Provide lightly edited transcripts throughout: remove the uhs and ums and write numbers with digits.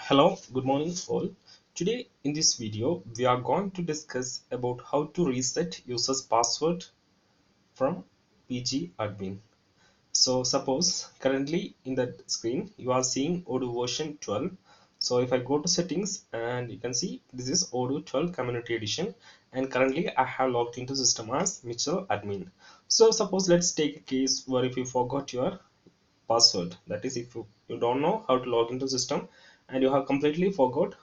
Hello, good morning all. Today in this video we are going to discuss about how to reset user's password from PgAdmin. So suppose currently in the screen you are seeing Odoo version 12. So if I go to settings and you can see this is Odoo 12 community edition, and currently I have logged into system as Mitchell admin. So suppose let's take a case where if you forgot your password, that is if you don't know how to log into system and you have completely forgot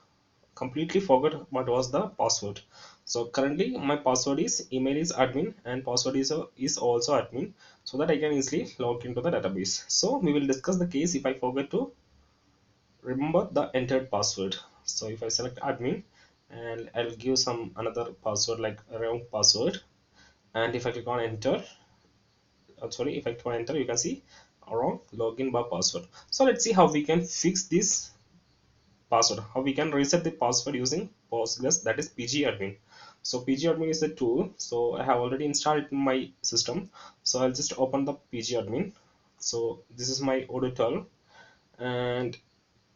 what was the password. So currently my password is email is admin and password is also admin, so that I can easily log into the database. So we will discuss the case if I forget to remember the entered password. So if I select admin and I'll give some another password like a round password, and if I click on enter, sorry, if I click on enter, you can see wrong login bar password. So let's see how we can fix this password, how we can reset the password using Postgres, that is PgAdmin. So PgAdmin is a tool, so I have already installed it in my system. So I'll just open the PgAdmin. So this is my Odoo 12, and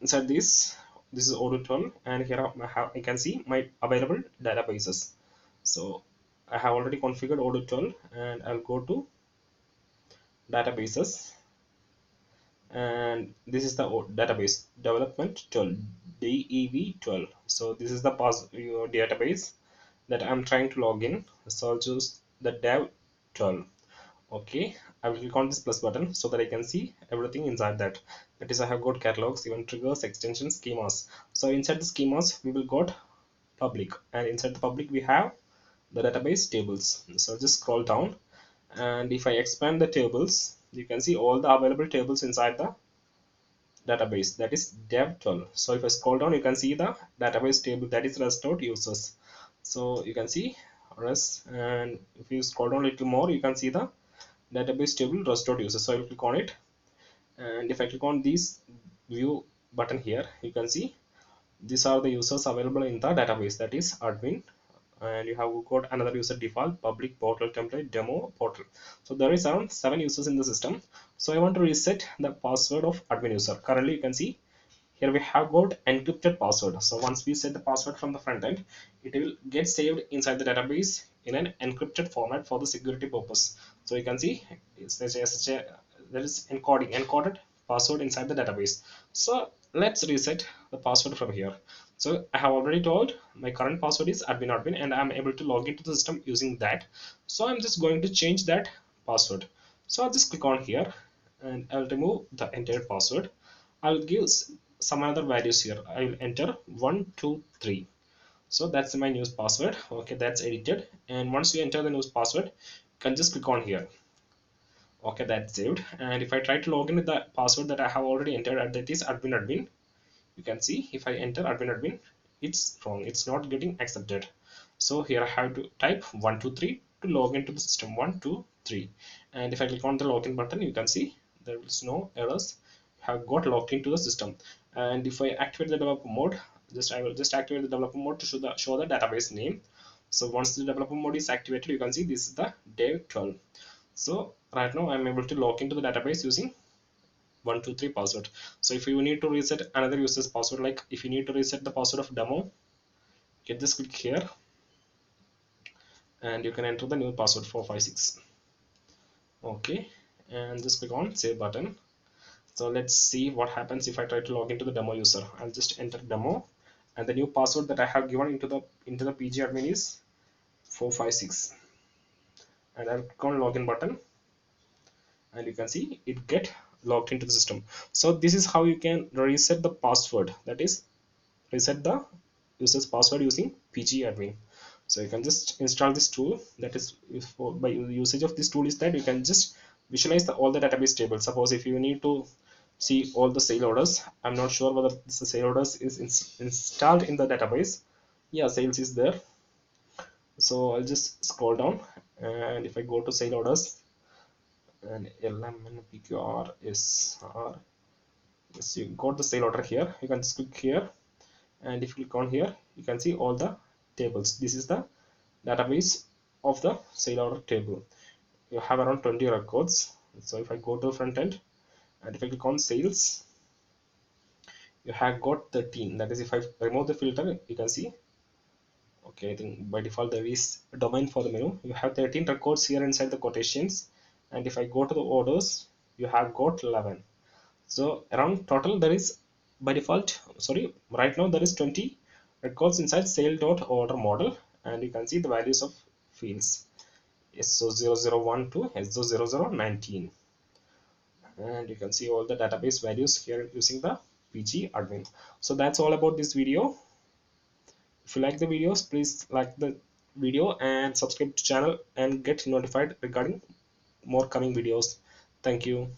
inside this is Odoo 12, and here I can see my available databases. So I have already configured Odoo 12, and I'll go to databases, and this is the database development 12 dev12. So this is the your database that I'm trying to log in. So I'll choose the dev 12. Okay, I will click on this plus button so that I can see everything inside that. That is, I have got catalogs, event triggers, extensions, schemas. So inside the schemas we will got public, and inside the public we have the database tables. So I'll just scroll down, and if I expand the tables, you can see all the available tables inside the database, that is dev12. So if I scroll down, you can see the database table, that is restored users. So you can see rest, and if you scroll down a little more, you can see the database table restored users. So I will click on it, and if I click on this view button here, you can see these are the users available in the database, that is admin, and you have got another user default, public, portal template, demo, portal. So there is around 7 users in the system. So I want to reset the password of admin user. Currently you can see here we have got encrypted password. So once we set the password from the front end, it will get saved inside the database in an encrypted format for the security purpose. So you can see it's there is encoded password inside the database. So let's reset the password from here. So I have already told my current password is admin and I'm able to log into the system using that. So I'm just going to change that password. So I'll just click on here, and I'll remove the entire password. I'll give some other values here. I will enter 123. So that's my new password. Okay, that's edited. And once you enter the new password, you can just click on here. Okay, that's saved. And if I try to log in with the password that I have already entered, that is admin, you can see if I enter admin, it's wrong. It's not getting accepted. So here I have to type 123 to log into the system. 123. And if I click on the login button, you can see there is no errors. Have got logged into the system. And if I activate the developer mode, I will just activate the developer mode to show the database name. So once the developer mode is activated, you can see this is the dev12. So right now I'm able to log into the database using 123 password. So if you need to reset another user's password, like if you need to reset the password of demo, you can just click here and you can enter the new password 456. Okay, and just click on save button. So let's see what happens if I try to log into the demo user. I'll just enter demo, and the new password that I have given into the PgAdmin is 456, and I'll click on login button, and you can see it get logged into the system. So this is how you can reset the password, that is reset the user's password using PgAdmin. So you can just install this tool. That is, by usage of this tool is that you can just visualize all the database tables. Suppose if you need to see all the sale orders, I'm not sure whether this sale orders is installed in the database. Yeah, sales is there. So I'll just scroll down, and if I go to sale orders and LMNPQRSR, yes, you got the sale order here. You can just click here, and if you click on here, you can see all the tables. This is the database of the sale order table. You have around 20 records. So if I go to front end and if I click on sales, you have got 13. That is, if I remove the filter, you can see, okay, I think by default there is a domain for the menu. You have 13 records here inside the quotations, and if I go to the orders, you have got 11. So around total there is, by default, sorry, right now there is 20 records inside sale.order model, and you can see the values of fields SO0012 to SO0019, and you can see all the database values here using the PgAdmin. So that's all about this video. If you like the videos, please like the video and subscribe to channel and get notified regarding more coming videos. Thank you.